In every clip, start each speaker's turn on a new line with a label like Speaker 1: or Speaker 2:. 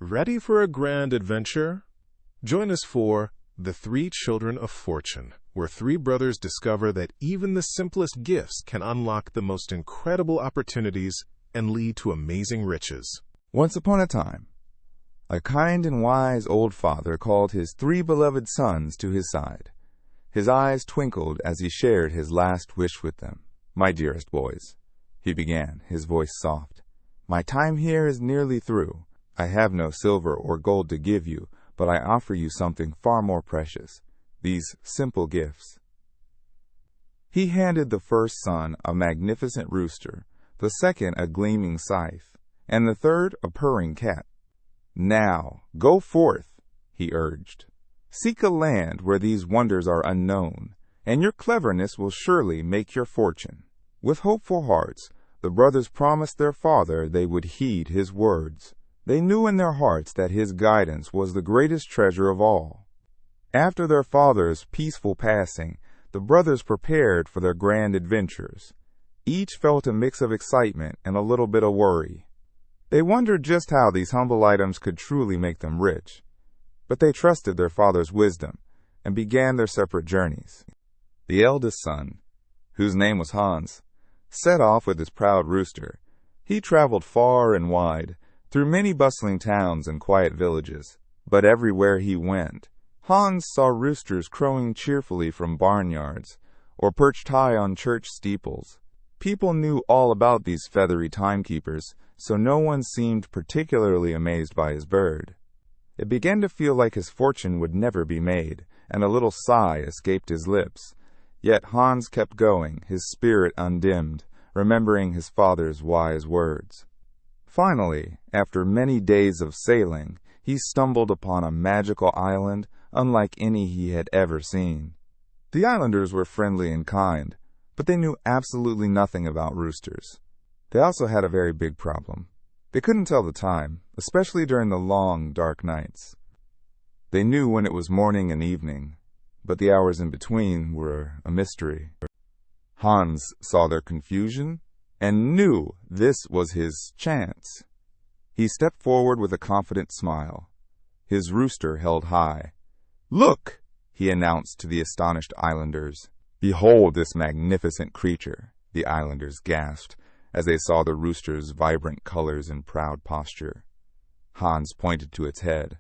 Speaker 1: Ready for a grand adventure? Join us for The Three Children of Fortune, where three brothers discover that even the simplest gifts can unlock the most incredible opportunities and lead to amazing riches.
Speaker 2: Once upon a time, a kind and wise old father called his three beloved sons to his side. His eyes twinkled as he shared his last wish with them. "My dearest boys," he began, his voice soft, "my time here is nearly through. I have no silver or gold to give you, but I offer you something far more precious, these simple gifts." He handed the first son a magnificent rooster, the second a gleaming scythe, and the third a purring cat. "Now, go forth," he urged. "Seek a land where these wonders are unknown, and your cleverness will surely make your fortune." With hopeful hearts, the brothers promised their father they would heed his words. They knew in their hearts that his guidance was the greatest treasure of all. After their father's peaceful passing, the brothers prepared for their grand adventures. Each felt a mix of excitement and a little bit of worry. They wondered just how these humble items could truly make them rich. But they trusted their father's wisdom and began their separate journeys. The eldest son, whose name was Hans, set off with his proud rooster. He traveled far and wide, through many bustling towns and quiet villages. But everywhere he went, Hans saw roosters crowing cheerfully from barnyards or perched high on church steeples. People knew all about these feathery timekeepers, so no one seemed particularly amazed by his bird. It began to feel like his fortune would never be made, and a little sigh escaped his lips. Yet Hans kept going, his spirit undimmed, remembering his father's wise words. Finally, after many days of sailing, he stumbled upon a magical island unlike any he had ever seen. The islanders were friendly and kind, but they knew absolutely nothing about roosters. They also had a very big problem. They couldn't tell the time, especially during the long, dark nights. They knew when it was morning and evening, but the hours in between were a mystery. Hans saw their confusion and knew this was his chance. He stepped forward with a confident smile, his rooster held high. "Look!" he announced to the astonished islanders. "Behold this magnificent creature," the islanders gasped as they saw the rooster's vibrant colors and proud posture. Hans pointed to its head.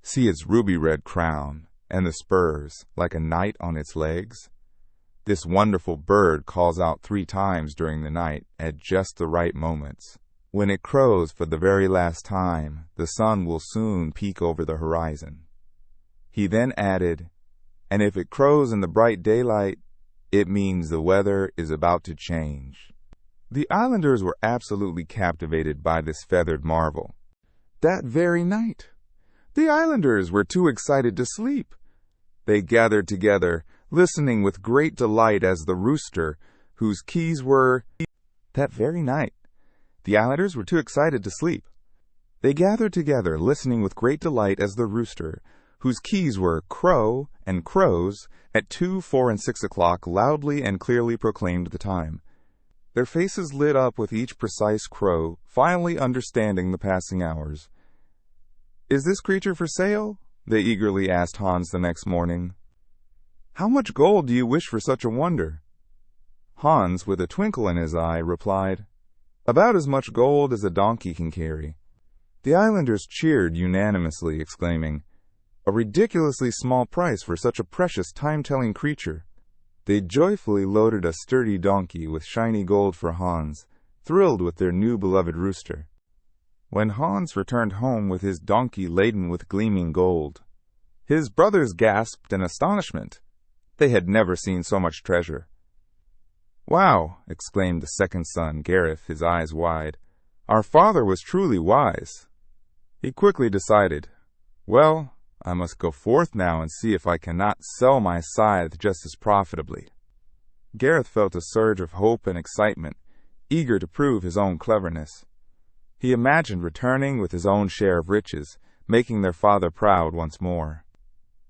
Speaker 2: "See its ruby-red crown and the spurs like a knight on its legs? This wonderful bird calls out 3 times during the night at just the right moments. When it crows for the very last time, the sun will soon peek over the horizon." He then added, "And if it crows in the bright daylight, it means the weather is about to change." The islanders were absolutely captivated by this feathered marvel. That very night, the islanders were too excited to sleep. They gathered together, listening with great delight as the rooster, whose keys were... That very night, the islanders were too excited to sleep. They gathered together, listening with great delight as the rooster, whose keys were crow and crows, at 2, 4, and 6 o'clock loudly and clearly proclaimed the time. Their faces lit up with each precise crow, finally understanding the passing hours. "Is this creature for sale?" they eagerly asked Hans the next morning. "How much gold do you wish for such a wonder?" Hans, with a twinkle in his eye, replied, "About as much gold as a donkey can carry." The islanders cheered unanimously, exclaiming, "A ridiculously small price for such a precious time-telling creature." They joyfully loaded a sturdy donkey with shiny gold for Hans, thrilled with their new beloved rooster. When Hans returned home with his donkey laden with gleaming gold, his brothers gasped in astonishment. They had never seen so much treasure. "Wow!" exclaimed the second son, Gareth, his eyes wide. "Our father was truly wise." He quickly decided, "Well, I must go forth now and see if I cannot sell my scythe just as profitably." Gareth felt a surge of hope and excitement, eager to prove his own cleverness. He imagined returning with his own share of riches, making their father proud once more.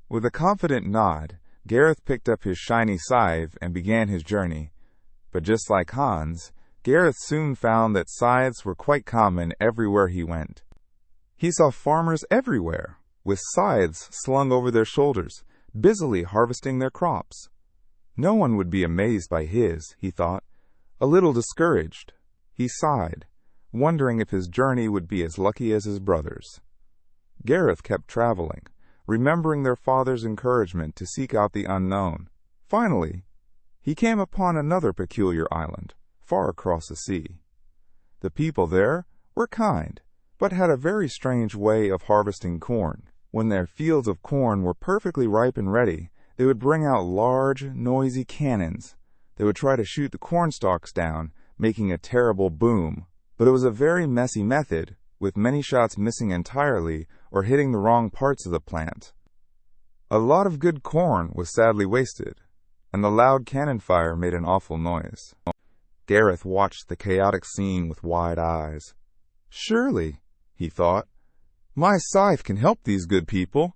Speaker 2: With a confident nod, Gareth picked up his shiny scythe and began his journey. But just like Hans, Gareth soon found that scythes were quite common everywhere he went. He saw farmers everywhere, with scythes slung over their shoulders, busily harvesting their crops. No one would be amazed by his, he thought. A little discouraged, he sighed, wondering if his journey would be as lucky as his brother's. Gareth kept traveling, remembering their father's encouragement to seek out the unknown. Finally, he came upon another peculiar island, far across the sea. The people there were kind, but had a very strange way of harvesting corn. When their fields of corn were perfectly ripe and ready, they would bring out large, noisy cannons. They would try to shoot the corn stalks down, making a terrible boom. But it was a very messy method, with many shots missing entirely or hitting the wrong parts of the plant. A lot of good corn was sadly wasted, and the loud cannon fire made an awful noise. Gareth watched the chaotic scene with wide eyes. Surely, he thought, my scythe can help these good people.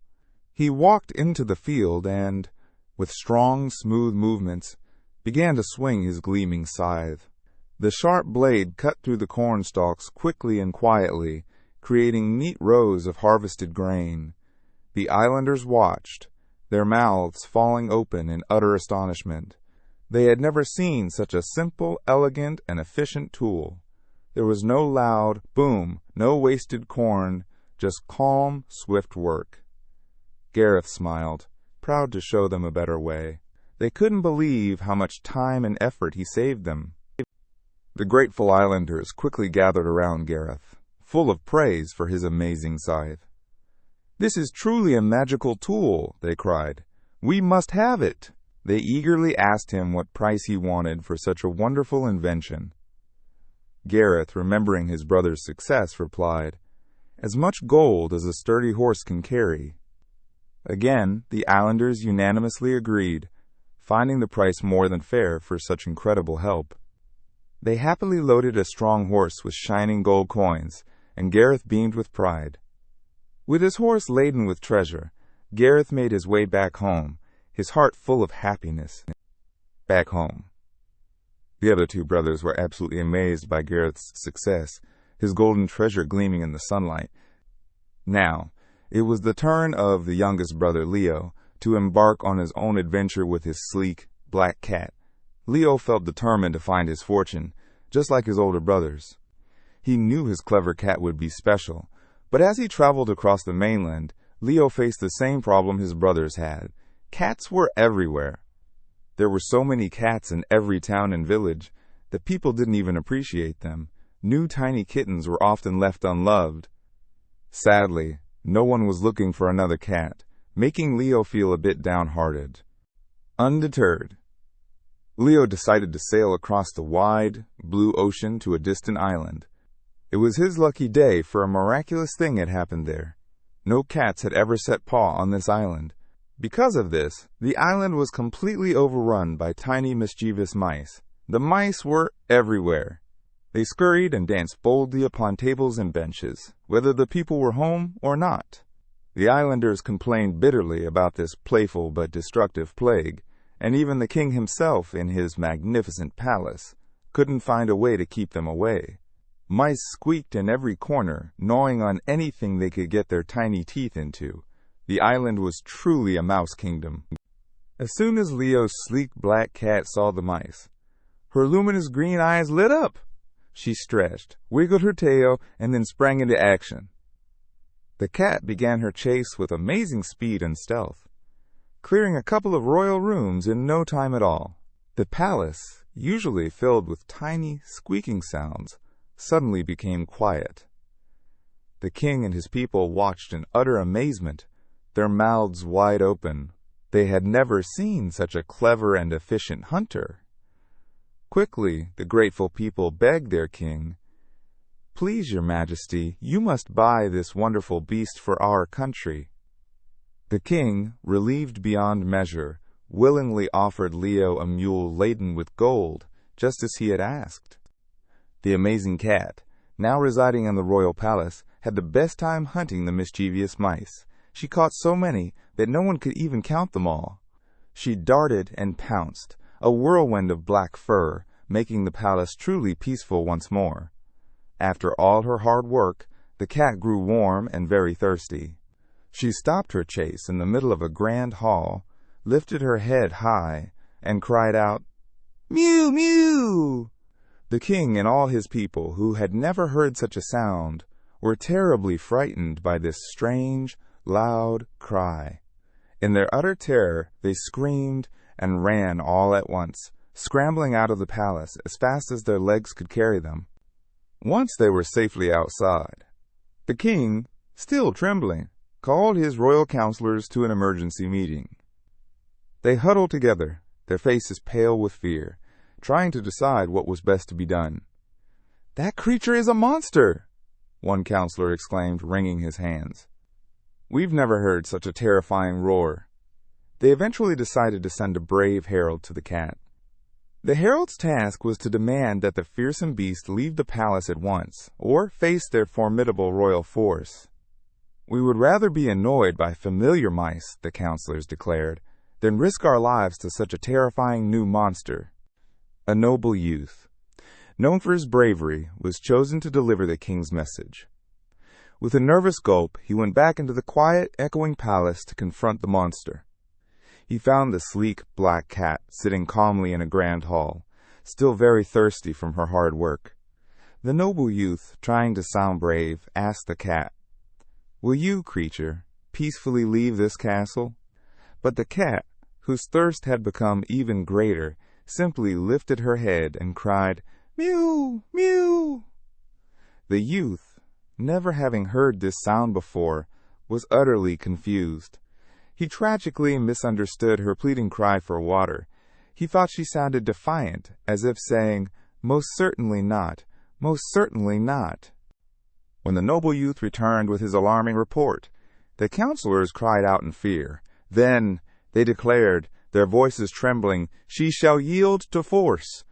Speaker 2: He walked into the field and, with strong, smooth movements, began to swing his gleaming scythe. The sharp blade cut through the corn stalks quickly and quietly, creating neat rows of harvested grain. The islanders watched, their mouths falling open in utter astonishment. They had never seen such a simple, elegant, and efficient tool. There was no loud boom, no wasted corn, just calm, swift work. Gareth smiled, proud to show them a better way. They couldn't believe how much time and effort he saved them. The grateful islanders quickly gathered around Gareth, full of praise for his amazing scythe. "This is truly a magical tool," they cried. "We must have it." They eagerly asked him what price he wanted for such a wonderful invention. Gareth, remembering his brother's success, replied, "As much gold as a sturdy horse can carry." Again, the islanders unanimously agreed, finding the price more than fair for such incredible help. They happily loaded a strong horse with shining gold coins, and Gareth beamed with pride. With his horse laden with treasure, Gareth made his way back home, his heart full of happiness. Back home. The other two brothers were absolutely amazed by Gareth's success, his golden treasure gleaming in the sunlight. Now, it was the turn of the youngest brother, Leo, to embark on his own adventure with his sleek, black cat. Leo felt determined to find his fortune, just like his older brothers. He knew his clever cat would be special, but as he traveled across the mainland, Leo faced the same problem his brothers had. Cats were everywhere. There were so many cats in every town and village that people didn't even appreciate them. New tiny kittens were often left unloved. Sadly, no one was looking for another cat, making Leo feel a bit downhearted. Undeterred, Leo decided to sail across the wide, blue ocean to a distant island. It was his lucky day, for a miraculous thing had happened there. No cats had ever set paw on this island. Because of this, the island was completely overrun by tiny mischievous mice. The mice were everywhere. They scurried and danced boldly upon tables and benches, whether the people were home or not. The islanders complained bitterly about this playful but destructive plague, and even the king himself, in his magnificent palace, couldn't find a way to keep them away. Mice squeaked in every corner, gnawing on anything they could get their tiny teeth into. The island was truly a mouse kingdom. As soon as Leo's sleek black cat saw the mice, her luminous green eyes lit up. She stretched, wiggled her tail, and then sprang into action. The cat began her chase with amazing speed and stealth, clearing a couple of royal rooms in no time at all. The palace, usually filled with tiny, squeaking sounds, suddenly became quiet. The king and his people watched in utter amazement, their mouths wide open. They had never seen such a clever and efficient hunter. Quickly, the grateful people begged their king, "Please, your majesty, you must buy this wonderful beast for our country." The king, relieved beyond measure, willingly offered Leo a mule laden with gold, just as he had asked. The amazing cat, now residing in the royal palace, had the best time hunting the mischievous mice. She caught so many that no one could even count them all. She darted and pounced, a whirlwind of black fur, making the palace truly peaceful once more. After all her hard work, the cat grew warm and very thirsty. She stopped her chase in the middle of a grand hall, lifted her head high, and cried out, "Mew, mew!" The king and all his people, who had never heard such a sound, were terribly frightened by this strange, loud cry. In their utter terror, they screamed and ran all at once, scrambling out of the palace as fast as their legs could carry them. Once they were safely outside, the king, still trembling, called his royal counselors to an emergency meeting. They huddled together, their faces pale with fear, trying to decide what was best to be done. "That creature is a monster!" one counselor exclaimed, wringing his hands. "We've never heard such a terrifying roar." They eventually decided to send a brave herald to the cat. The herald's task was to demand that the fearsome beast leave the palace at once, or face their formidable royal force. "We would rather be annoyed by familiar mice," the counselors declared, "than risk our lives to such a terrifying new monster." A noble youth, known for his bravery, was chosen to deliver the king's message. With a nervous gulp, he went back into the quiet, echoing palace to confront the monster. He found the sleek, black cat sitting calmly in a grand hall, still very thirsty from her hard work. The noble youth, trying to sound brave, asked the cat, "Will you, creature, peacefully leave this castle?" But the cat, whose thirst had become even greater, simply lifted her head and cried, "Mew, mew!" The youth, never having heard this sound before, was utterly confused. He tragically misunderstood her pleading cry for water. He thought she sounded defiant, as if saying, "Most certainly not, most certainly not." When the noble youth returned with his alarming report, the counselors cried out in fear. Then they declared, their voices trembling, "She shall yield to force."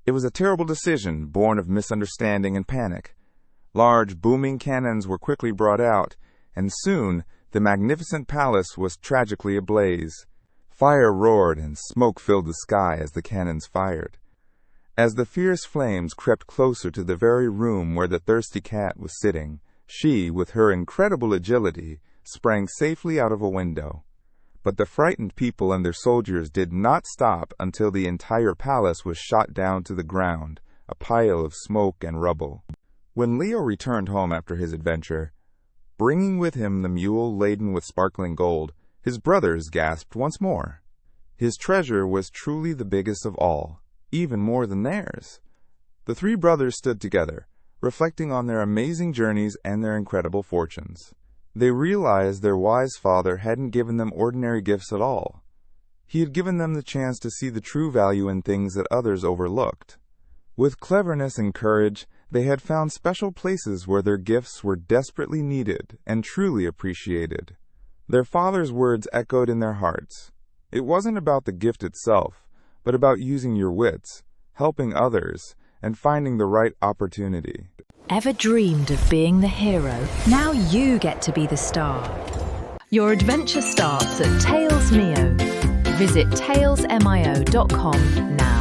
Speaker 2: It was a terrible decision, born of misunderstanding and panic. Large, booming cannons were quickly brought out, and soon the magnificent palace was tragically ablaze. Fire roared and smoke filled the sky as the cannons fired. As the fierce flames crept closer to the very room where the thirsty cat was sitting, she, with her incredible agility, sprang safely out of a window. But the frightened people and their soldiers did not stop until the entire palace was shot down to the ground, a pile of smoke and rubble. When Leo returned home after his adventure, bringing with him the mule laden with sparkling gold, his brothers gasped once more. His treasure was truly the biggest of all, even more than theirs. The three brothers stood together, reflecting on their amazing journeys and their incredible fortunes. They realized their wise father hadn't given them ordinary gifts at all. He had given them the chance to see the true value in things that others overlooked. With cleverness and courage, they had found special places where their gifts were desperately needed and truly appreciated. Their father's words echoed in their hearts. It wasn't about the gift itself, but about using your wits, helping others, and finding the right opportunity.
Speaker 3: Ever dreamed of being the hero? Now you get to be the star. Your adventure starts at TalesMio. Visit talesmio.com now.